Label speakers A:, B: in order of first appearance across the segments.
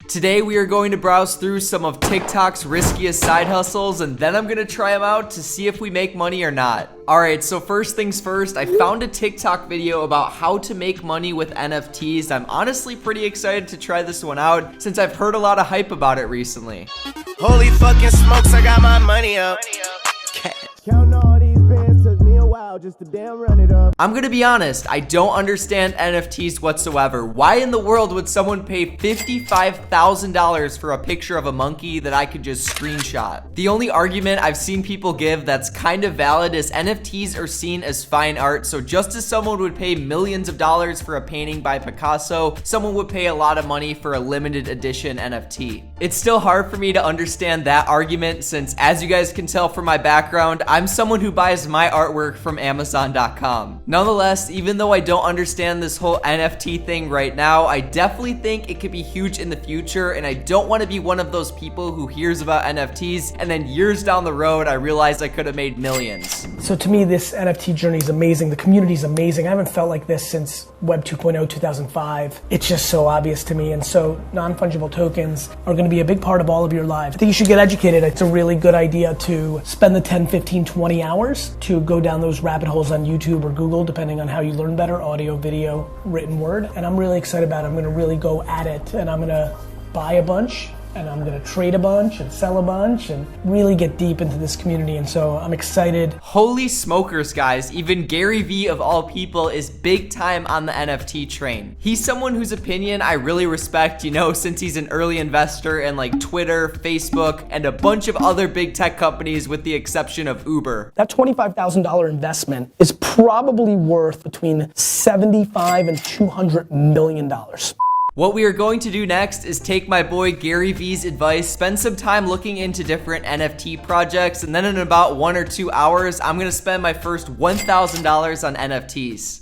A: Today we are going to browse through some of TikTok's riskiest side hustles, and then I'm gonna try them out to see if we make money or not. Alright, so first things first, I found a TikTok video about how to make money with NFTs. I'm honestly pretty excited to try this one out since I've heard a lot of hype about it recently.
B: Holy fucking smokes, I got my money up. Counting all these bands took me a while just to damn run it up.
A: I'm gonna be honest, I don't understand NFTs whatsoever. Why in the world would someone pay $55,000 for a picture of a monkey that I could just screenshot? The only argument I've seen people give that's kind of valid is NFTs are seen as fine art, so just as someone would pay millions of dollars for a painting by Picasso, someone would pay a lot of money for a limited edition NFT. It's still hard for me to understand that argument since, as you guys can tell from my background, I'm someone who buys my artwork from Amazon.com. Nonetheless, even though I don't understand this whole NFT thing right now, I definitely think it could be huge in the future, and I don't want to be one of those people who hears about NFTs and then years down the road I realize I could have made millions.
C: So to me, this NFT journey is amazing. The community is amazing. I haven't felt like this since Web 2.0 2005. It's just so obvious to me, and so non-fungible tokens are going to be a big part of all of your lives. I think you should get educated. It's a really good idea to spend the 10, 15, 20 hours to go down those rabbit holes on YouTube or Google, depending on how you learn better, audio, video, written word. And I'm really excited about it. I'm going to really go at it, and I'm going to buy a bunch, and I'm gonna trade a bunch and sell a bunch and really get deep into this community, and so I'm excited.
A: Holy smokers, guys. Even Gary Vee of all people is big time on the NFT train. He's someone whose opinion I really respect, you know, since he's an early investor in like Twitter, Facebook, and a bunch of other big tech companies with the exception of Uber.
C: That $25,000 investment is probably worth between $75 and $200 million.
A: What we are going to do next is take my boy Gary Vee's advice, spend some time looking into different NFT projects, and then in about 1 or 2 hours, I'm gonna spend my first $1,000 on NFTs.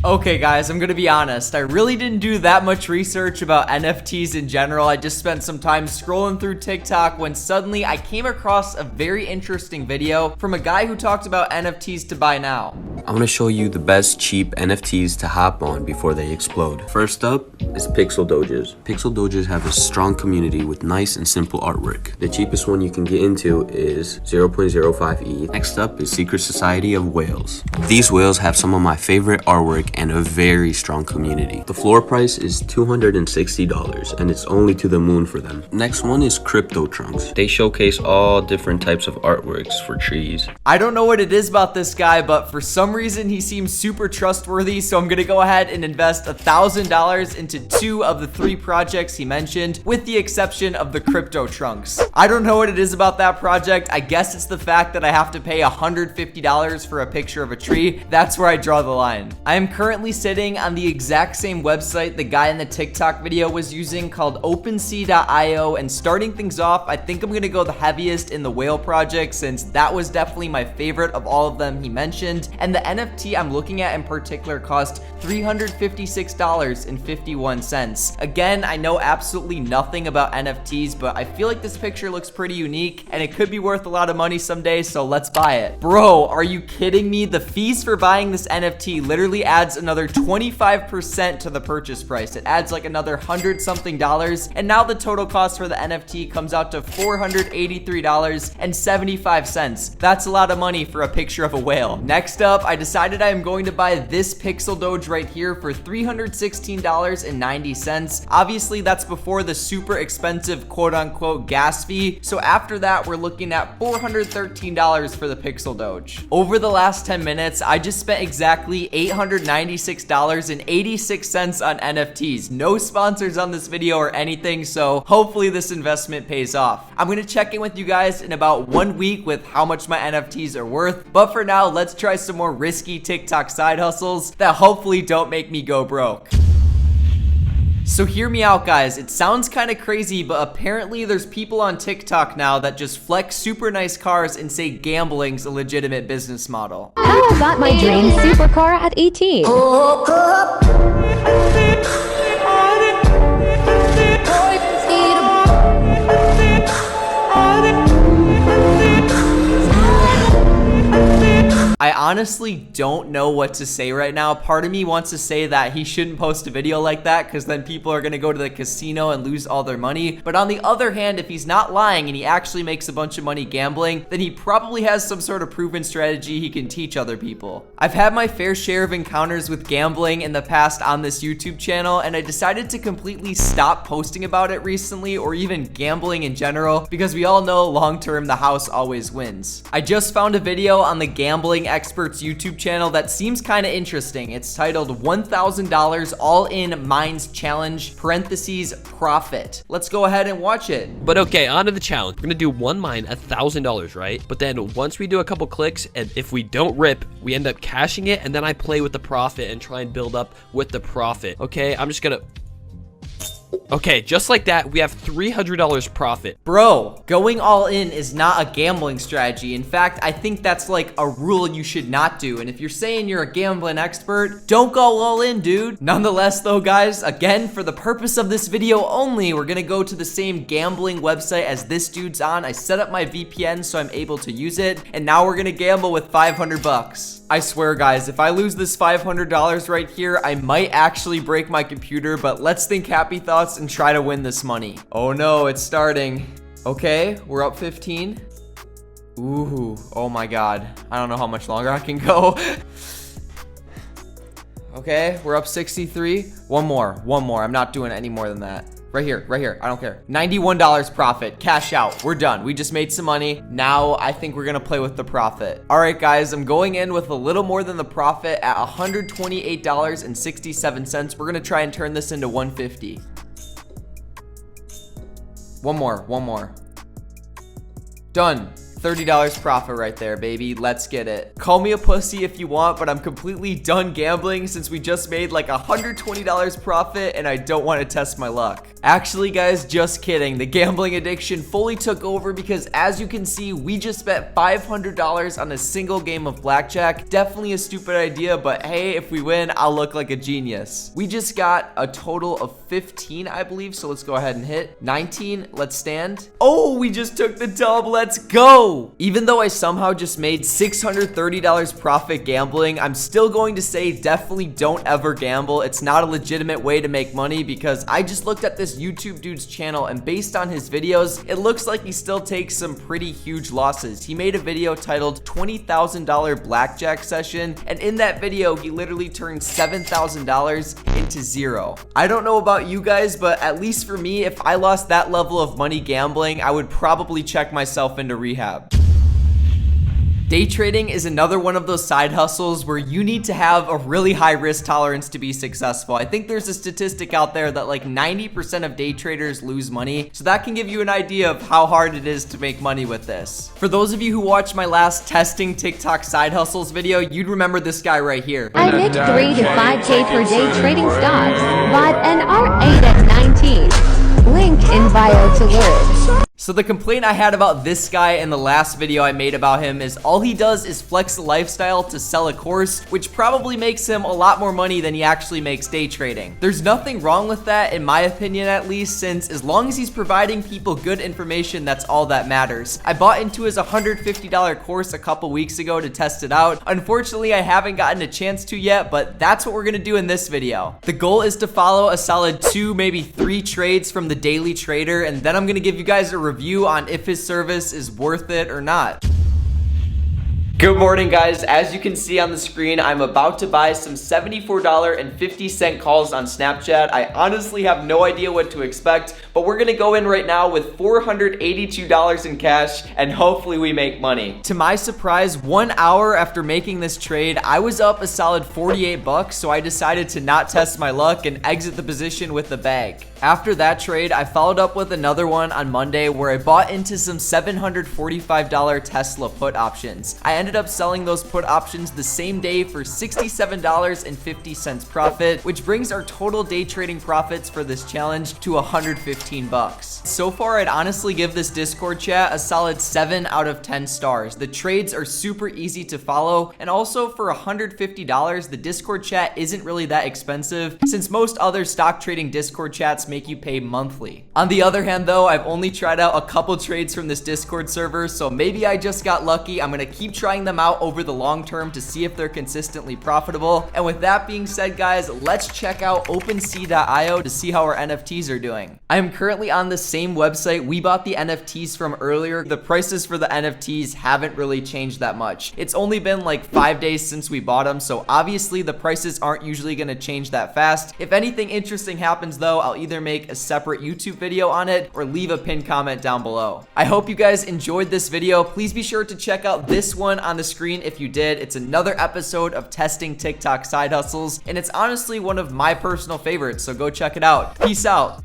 A: Okay guys, I'm gonna be honest, I really didn't do that much research about NFTs in general. I just spent some time scrolling through TikTok when suddenly I came across a very interesting video from a guy who talked about NFTs to buy now.
D: I'm gonna show you the best cheap NFTs to hop on before they explode. First up is Pixel Doges. Pixel Doges have a strong community with nice and simple artwork. The cheapest one you can get into is 0.05 ETH. Next up is Secret Society of Whales. These whales have some of my favorite artwork and a very strong community. The floor price is $260 and it's only to the moon for them. Next one is Crypto Trunks. They showcase all different types of artworks for trees.
A: I don't know what it is about this guy, but for some reason he seems super trustworthy, so I'm gonna go ahead and invest $1,000 into 2 of the 3 projects he mentioned, with the exception of the Crypto Trunks. I don't know what it is about that project. I guess it's the fact that I have to pay $150 for a picture of a tree. That's where I draw the line. I am currently sitting on the exact same website the guy in the TikTok video was using, called OpenSea.io, and starting things off, I think I'm gonna go the heaviest in the whale project since that was definitely my favorite of all of them he mentioned, and the NFT I'm looking at in particular cost $356.51. Again, I know absolutely nothing about NFTs, but I feel like this picture looks pretty unique and it could be worth a lot of money someday, so let's buy it. Bro, are you kidding me? The fees for buying this NFT literally adds another 25% to the purchase price. It adds like another $100-something, and now the total cost for the NFT comes out to $483.75. That's a lot of money for a picture of a whale. Next up, I decided I am going to buy this Pixel Doge right here for $316.90. Obviously, that's before the super expensive quote-unquote gas fee, so after that, we're looking at $413 for the Pixel Doge. Over the last 10 minutes, I just spent exactly $896.86 on NFTs. No sponsors on this video or anything, so hopefully this investment pays off. I'm gonna check in with you guys in about 1 week with how much my NFTs are worth, but for now, let's try some more risky TikTok side hustles that hopefully don't make me go broke. So hear me out, guys. It sounds kind of crazy, but apparently there's people on TikTok now that just flex super nice cars and say gambling's a legitimate business model.
E: How I got my dream supercar at 18.
A: I honestly don't know what to say right now. Part of me wants to say that he shouldn't post a video like that because then people are going to go to the casino and lose all their money. But on the other hand, if he's not lying and he actually makes a bunch of money gambling, then he probably has some sort of proven strategy he can teach other people. I've had my fair share of encounters with gambling in the past on this YouTube channel, and I decided to completely stop posting about it recently, or even gambling in general, because we all know long term the house always wins. I just found a video on the Gambling Experts YouTube channel that seems kind of interesting. It's titled $1,000 All-In Mines Challenge parentheses profit. Let's go ahead and watch it.
F: But okay, on to the challenge. We're gonna do one mine, $1,000, right? But then once we do a couple clicks, and if we don't rip, we end up cashing it, and then I play with the profit and try and build up with the profit. Okay, I'm just gonna... Okay, just like that, we have $300 profit.
A: Bro, going all in is not a gambling strategy. In fact, I think that's like a rule you should not do. And if you're saying you're a gambling expert, don't go all in, dude. Nonetheless, though, guys, again, for the purpose of this video only, we're gonna go to the same gambling website as this dude's on. I set up my VPN so I'm able to use it. And now we're gonna gamble with 500 bucks. I swear, guys, if I lose this $500 right here, I might actually break my computer, but let's think happy thoughts and try to win this money. Oh no, it's starting. Okay, we're up 15. Ooh, oh my God. I don't know how much longer I can go. Okay, we're up 63. One more. I'm not doing any more than that. Right here. I don't care. $91 profit. Cash out. We're done. We just made some money. Now I think we're gonna play with the profit. All right, guys, I'm going in with a little more than the profit at $128.67. We're gonna try and turn this into 150. One more. Done. $30 profit right there, baby. Let's get it. Call me a pussy if you want, but I'm completely done gambling since we just made like $120 profit and I don't want to test my luck. Actually, guys, just kidding. The gambling addiction fully took over because as you can see, we just spent $500 on a single game of blackjack. Definitely a stupid idea, but hey, if we win, I'll look like a genius. We just got a total of 15, I believe, so let's go ahead and hit 19. Let's stand. Oh, we just took the dub. Let's go. Even though I somehow just made $630 profit gambling, I'm still going to say definitely don't ever gamble. It's not a legitimate way to make money because I just looked at this YouTube dude's channel and based on his videos, it looks like he still takes some pretty huge losses. He made a video titled $20,000 blackjack session, and in that video, he literally turned $7,000 into zero. I don't know about you guys, but at least for me, if I lost that level of money gambling, I would probably check myself into rehab. Day trading is another one of those side hustles where you need to have a really high risk tolerance to be successful. I think there's a statistic out there that like 90% of day traders lose money, so that can give you an idea of how hard it is to make money with this. For those of you who watched my last testing TikTok side hustles video, you'd remember this guy right here.
E: I make 3 to 5K per day trading stocks, bought an R8 at 19. Link in bio to learn.
A: So the complaint I had about this guy in the last video I made about him is all he does is flex the lifestyle to sell a course, which probably makes him a lot more money than he actually makes day trading. There's nothing wrong with that, in my opinion at least, since as long as he's providing people good information, that's all that matters. I bought into his $150 course a couple weeks ago to test it out. Unfortunately, I haven't gotten a chance to yet, but that's what we're gonna do in this video. The goal is to follow a solid 2, maybe 3 trades from the daily trader, and then I'm gonna give you guys a review on if his service is worth it or not. Good morning, guys. As you can see on the screen, I'm about to buy some $74.50 calls on Snapchat. I honestly have no idea what to expect, but we're gonna go in right now with $482 in cash and hopefully we make money. To my surprise, 1 hour after making this trade, I was up a solid 48 bucks, so I decided to not test my luck and exit the position with the bag. After that trade, I followed up with another one on Monday where I bought into some $745 Tesla put options. I ended up selling those put options the same day for $67.50 profit, which brings our total day trading profits for this challenge to 115 bucks. So far, I'd honestly give this Discord chat a solid 7 out of 10 stars. The trades are super easy to follow, and also for $150, the Discord chat isn't really that expensive since most other stock trading Discord chats make you pay monthly. On the other hand though, I've only tried out a couple trades from this Discord server, so maybe I just got lucky. I'm gonna keep trying trying them out over the long term to see if they're consistently profitable. And with that being said, guys, let's check out OpenSea.io to see how our NFTs are doing. I am currently on the same website we bought the NFTs from earlier. The prices for the NFTs haven't really changed that much. It's only been like 5 days since we bought them, so obviously the prices aren't usually going to change that fast. If anything interesting happens though, I'll either make a separate YouTube video on it or leave a pinned comment down below. I hope you guys enjoyed this video. Please be sure to check out this one on the screen if you did. It's another episode of testing TikTok side hustles, and it's honestly one of my personal favorites, so go check it out. Peace out.